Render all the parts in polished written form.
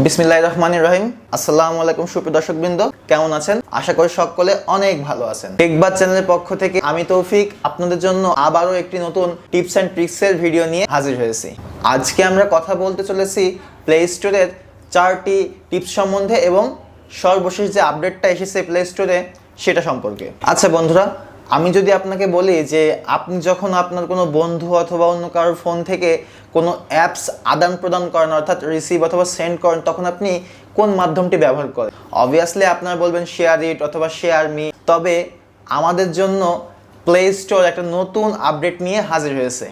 বিসমিল্লাহির রহমানির রহিম। আসসালামু আলাইকুম সুপ্রিয় দর্শকবৃন্দ, কেমন আছেন? আশা করি সকলে অনেক ভালো আছেন। টেকবাজ চ্যানেলের পক্ষ থেকে আমি তৌফিক আপনাদের জন্য আবারও একটি নতুন টিপস অ্যান্ড ট্রিক্সের ভিডিও নিয়ে হাজির হয়েছি। আজকে আমরা কথা বলতে চলেছি প্লে স্টোরের 4টি টিপস সম্বন্ধে এবং সর্বশেষ যে আপডেটটা এসেছে প্লে স্টোরে সেটা সম্পর্কে। আচ্ছা বন্ধুরা, আমি যদি আপনাকে বলি যে আপনি যখন আপনার কোনো বন্ধু অথবা অন্য কারোর ফোন থেকে কোনো অ্যাপস আদান প্রদান করেন, অর্থাৎ রিসিভ অথবা সেন্ড করেন, তখন আপনি কোন মাধ্যমটি ব্যবহার করেন? অবভিয়াসলি আপনারা বলবেন শেয়ার ইট অথবা শেয়ার মি। তবে আমাদের জন্য প্লে স্টোর একটা নতুন আপডেট নিয়ে হাজির হয়েছে।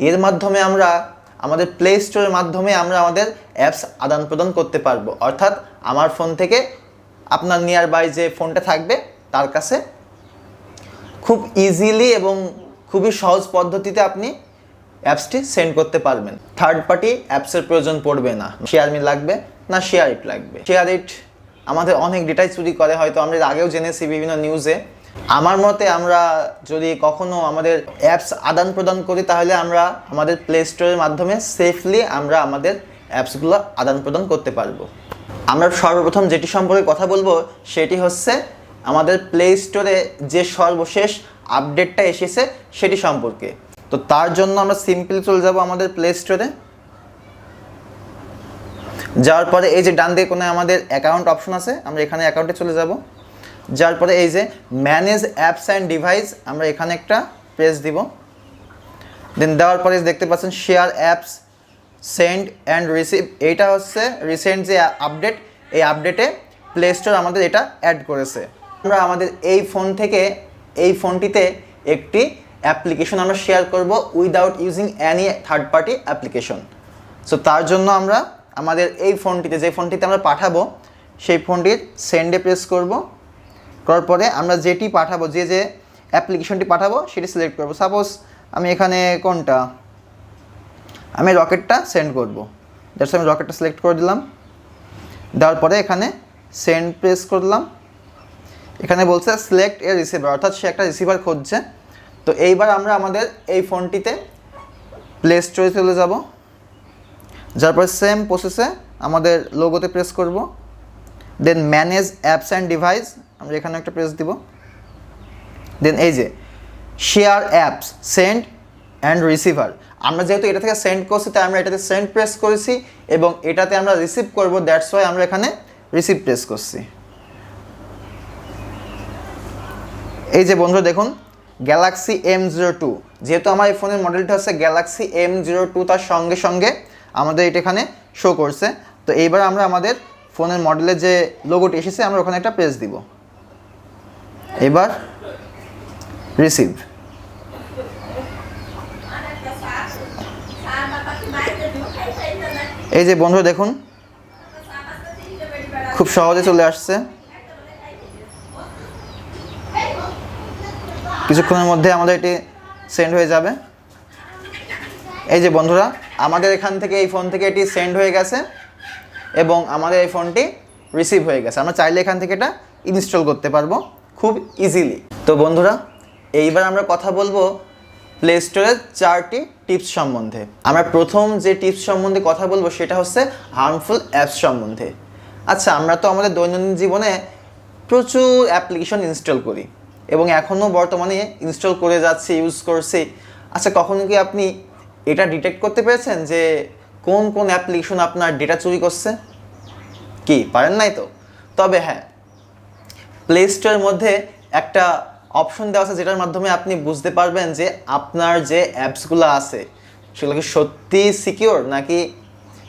এর মাধ্যমে আমরা আমাদের প্লে স্টোরের মাধ্যমে আমরা আমাদের অ্যাপস আদান প্রদান করতে পারবো। অর্থাৎ আমার ফোন থেকে আপনার নিয়ার বাই যে ফোনটা থাকবে তার কাছে খুব ইজিলি এবং খুবই সহজ পদ্ধতিতে আপনি অ্যাপসটি সেন্ড করতে পারবেন। থার্ড পার্টি অ্যাপসের প্রয়োজন পড়বে না। শেয়ার মি লাগবে না শেয়ার ইট লাগবে। শেয়ার ইট আমাদের অনেক ডেটাই চুরি করে, হয়তো আমরা আগেও জেনেছি বিভিন্ন নিউজে। আমার মতে আমরা যদি কখনো আমাদের অ্যাপস আদান প্রদান করি তাহলে আমরা আমাদের প্লে স্টোরের মাধ্যমে সেফলি আমরা আমাদের অ্যাপসগুলো আদান প্রদান করতে পারবো। আমরা সর্বপ্রথম যেটি সম্পর্কে কথা বলবো সেটি হচ্ছে আমাদের প্লে স্টোরে যে সর্বশেষ আপডেটটা এসেছে সেটি সম্পর্কে। তো তার জন্য আমরা সিম্পলি চলে যাব আমাদের প্লে স্টোরে। যাওয়ার পরে এই যে ডান দিকে কোণে আমাদের অ্যাকাউন্ট অপশন আছে, আমরা এখানে অ্যাকাউন্টে চলে যাব। যার পরে এই যে ম্যানেজ অ্যাপস অ্যান্ড ডিভাইস, আমরা এখানে একটা প্রেস দিব। দেন দেওয়ার পরে দেখতে পাচ্ছেন share apps send and receive, এইটা হচ্ছে রিসেন্ট যে আপডেট, এই আপডেটে প্লে স্টোর আমাদের এটা অ্যাড করেছে। আমরা আমাদের এই ফোন থেকে এই ফোনটিতে একটি অ্যাপ্লিকেশন আমরা শেয়ার করব without using any third party application. So তার জন্য আমরা আমাদের এই ফোনটিতে যে ফোনটিতে আমরা পাঠাবো সেই ফোনটির সেন্ডে প্রেস করব। করার পরে আমরা যেটি পাঠাবো, যে অ্যাপ্লিকেশনটি পাঠাবো সেটি সিলেক্ট করব। সাপোজ আমি এখানে কোনটা, আমি রকেটটা সেন্ড করব, দ্যাটস আমি রকেটটা সিলেক্ট করে দিলাম। দেওয়ার পরে এখানে সেন্ড প্রেস করলাম। এখানে বলছে সিলেক্ট এ রিসিভার, অর্থাৎ সে একটা রিসিভার খুঁজছে। তো এইবার আমরা আমাদের এই ফোনটিতে প্লে স্টোরে চলে যাব। যার পরে সেম প্রসেসে আমাদের লোগোতে প্রেস করব। দেন ম্যানেজ অ্যাপস অ্যান্ড ডিভাইস, আমরা এখানে একটা প্রেস দিব। দেন এই যে share apps send and receiver, আমরা যেহেতু এটা থেকে সেন্ড করছি তাই আমরা এটাতে সেন্ড প্রেস করেছি এবং এটাতে আমরা রিসিভ করব, দ্যাটস ওয়াই আমরা এখানে রিসিভ প্রেস করছি। এই যে বন্ধু দেখুন গ্যালাক্সি M02, যেহেতু আমার এই ফোনের মডেলটা হচ্ছে গ্যালাক্সি M02, তার সঙ্গে সঙ্গে আমাদের এটা এখানে শো করছে। তো এইবার আমরা আমাদের ফোনের মডেলের যে লোগোটি এসেছে আমরা ওখানে একটা প্রেস দিব। এবার রিসিভ। এই যে বন্ধু দেখুন খুব সহজে চলে আসছে। কিছুক্ষণের মধ্যে আমাদের এটি সেন্ড হয়ে যাবে। এই যে বন্ধুরা আমাদের এখান থেকে এই ফোন থেকে এটি সেন্ড হয়ে গেছে এবং আমাদের এই ফোনটি রিসিভ হয়ে গেছে। আমরা চাইলে এখান থেকে এটা ইনস্টল করতে পারবো খুব ইজিলি। তো বন্ধুরা এইবার আমরা কথা বলবো প্লে স্টোরের 4টি টিপস সম্বন্ধে। আমরা প্রথম যে টিপস সম্বন্ধে কথা বলবো সেটা হচ্ছে হার্মফুল অ্যাপস সম্বন্ধে। আচ্ছা, আমরা তো আমাদের দৈনন্দিন জীবনে প্রচুর অ্যাপ্লিকেশন ইনস্টল করি এবং এখনও বর্তমানে ইনস্টল করে যাচ্ছি, ইউজ করছি। আচ্ছা, কখনো কি আপনি এটা ডিটেক্ট করতে পেরেছেন যে কোন কোন অ্যাপ্লিকেশন আপনার ডেটা চুরি করছে? কি পারেন নাই তো? তবে হ্যাঁ, প্লে স্টোরের মধ্যে একটা অপশন দেওয়া আছে যেটার মাধ্যমে আপনি বুঝতে পারবেন যে আপনার যে অ্যাপসগুলো আছে সেগুলো কি সত্যি সিকিউর নাকি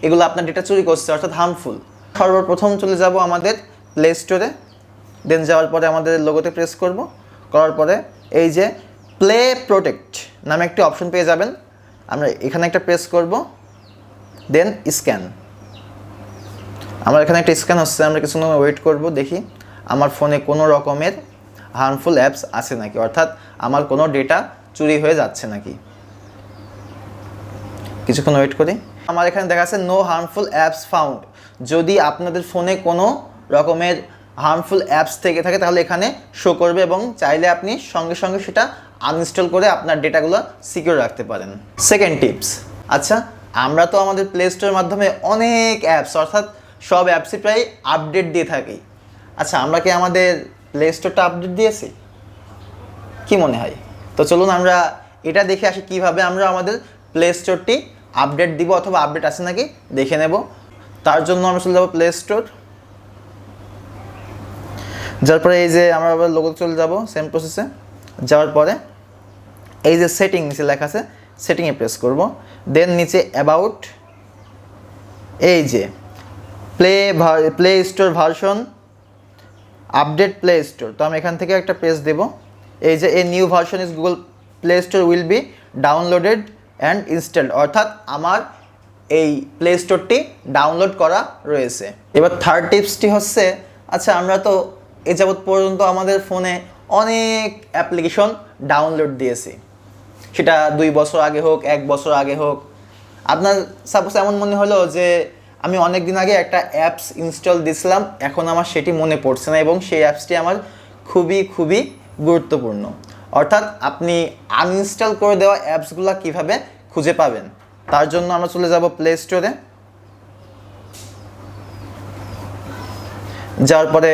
এগুলো আপনার ডেটা চুরি করছে, অর্থাৎ হার্মফুল। সর্বপ্রথম চলে যাব আমাদের প্লে স্টোরে। দেন যাওয়ার পরে আমাদের লোগোতে প্রেস করব। করার পরে এই যে প্লে প্রোটেক্ট নামে একটি অপশন পেয়ে যাবেন, আমরা এখানে একটা প্রেস করব। দেন স্ক্যান, আমার এখানে একটা স্ক্যান হচ্ছে, আমরা কিছুক্ষণ ওয়েট করব, দেখি আমার ফোনে কোনো রকমের হার্মফুল অ্যাপস আছে নাকি, অর্থাৎ আমার কোনো ডেটা চুরি হয়ে যাচ্ছে নাকি। কিছুক্ষণ ওয়েট করি। আমার এখানে দেখা যাচ্ছে নো হার্মফুল অ্যাপস ফাউন্ড। যদি আপনাদের ফোনে কোনো রকমের হার্মফুল অ্যাপস থেকে থাকে তাহলে এখানে শো করবে এবং চাইলে আপনি সঙ্গে সঙ্গে সেটা আনইনস্টল করে আপনার ডেটাগুলো সিকিউর রাখতে পারেন। সেকেন্ড টিপস, আচ্ছা আমরা তো আমাদের প্লে স্টোরের মাধ্যমে অনেক অ্যাপস অর্থাৎ সব অ্যাপসই প্রায় আপডেট দিয়ে থাকি। আচ্ছা, আমরা কি আমাদের প্লে স্টোরটা আপডেট দিয়েছি? কি মনে হয়? তো চলুন আমরা এটা দেখে আসি কিভাবে আমরা আমাদের প্লে স্টোরটি আপডেট দিব অথবা আপডেট আছে নাকি দেখে নেব। তার জন্য আমরা চলে যাব প্লে স্টোর। যার পরে এই যে আমরা আবার লোগো চলে যাব সেম প্রসেসে। যাওয়ার পরে এই যে সেটিং নিচে লেখা আছে, সেটিংয়ে প্রেস করব। দেন নিচে অ্যাবাউট, এই যে play store version update play store, তো আমি এখান থেকে একটা প্রেস দেব। এই যে a new version is Google play store will be downloaded and installed, অর্থাৎ আমার এই প্লে স্টোরটি ডাউনলোড করা রয়েছে। এবার থার্ড টিপসটি হচ্ছে, আচ্ছা আমরা তো এ যাবৎ পর্যন্ত আমাদের ফোনে অনেক অ্যাপ্লিকেশন ডাউনলোড দিয়েছি, সেটা 2 বছর আগে হোক, 1 বছর আগে হোক। আপনার সাপোজ এমন মনে হলো যে আমি অনেক দিন আগে একটা অ্যাপস ইনস্টল দিয়েছিলাম, এখন আমার সেটি মনে পড়ছে না এবং সেই অ্যাপসটি আমার খুবই খুবই গুরুত্বপূর্ণ। অর্থাৎ আপনি আনইনস্টল করে দেওয়া অ্যাপসগুলো কিভাবে খুঁজে পাবেন, তার জন্য আমরা চলে যাব প্লে স্টোরে। যাওয়ার পরে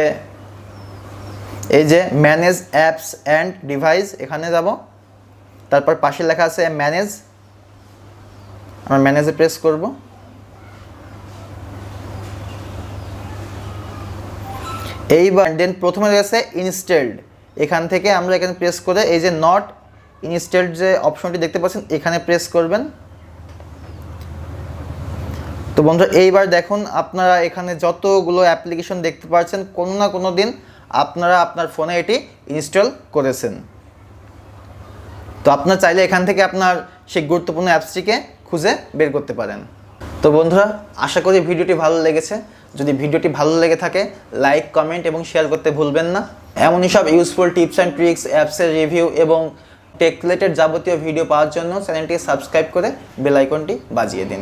এই যে ম্যানেজ অ্যাপস অ্যান্ড ডিভাইস, এখানে যাব। তারপর পাশে লেখা আছে ম্যানেজ, আমরা ম্যানেজে প্রেস করব। এইবার দেন প্রথমে রয়েছে ইনস্টলড, এখান থেকে আমরা এখানে প্রেস করে এই যে নট ইনস্টলড যে অপশনটি দেখতে পাচ্ছেন এখানে প্রেস করবেন। তো বন্ধুরা এইবার দেখুন আপনারা এখানে যতগুলো অ্যাপ্লিকেশন দেখতে পাচ্ছেন কোনো না কোনো দিন আপনারা আপনার ফোনে এটি ইনস্টল করেছেন। তো আপনার চাইলে এখান থেকে আপনার সেই গুরুত্বপূর্ণ অ্যাপসটিকে খুঁজে বের করতে পারেন। তো বন্ধুরা আশা করি ভিডিওটি ভালো লেগেছে। যদি ভিডিওটি ভালো লেগে থাকে লাইক, কমেন্ট এবং শেয়ার করতে ভুলবেন না। এমনই সব ইউজফুল টিপস অ্যান্ড ট্রিক্স, অ্যাপসের রিভিউ এবং টেক রিলেটেড যাবতীয় ভিডিও পাওয়ার জন্য চ্যানেলটি সাবস্ক্রাইব করে বেল আইকনটি বাজিয়ে দিন।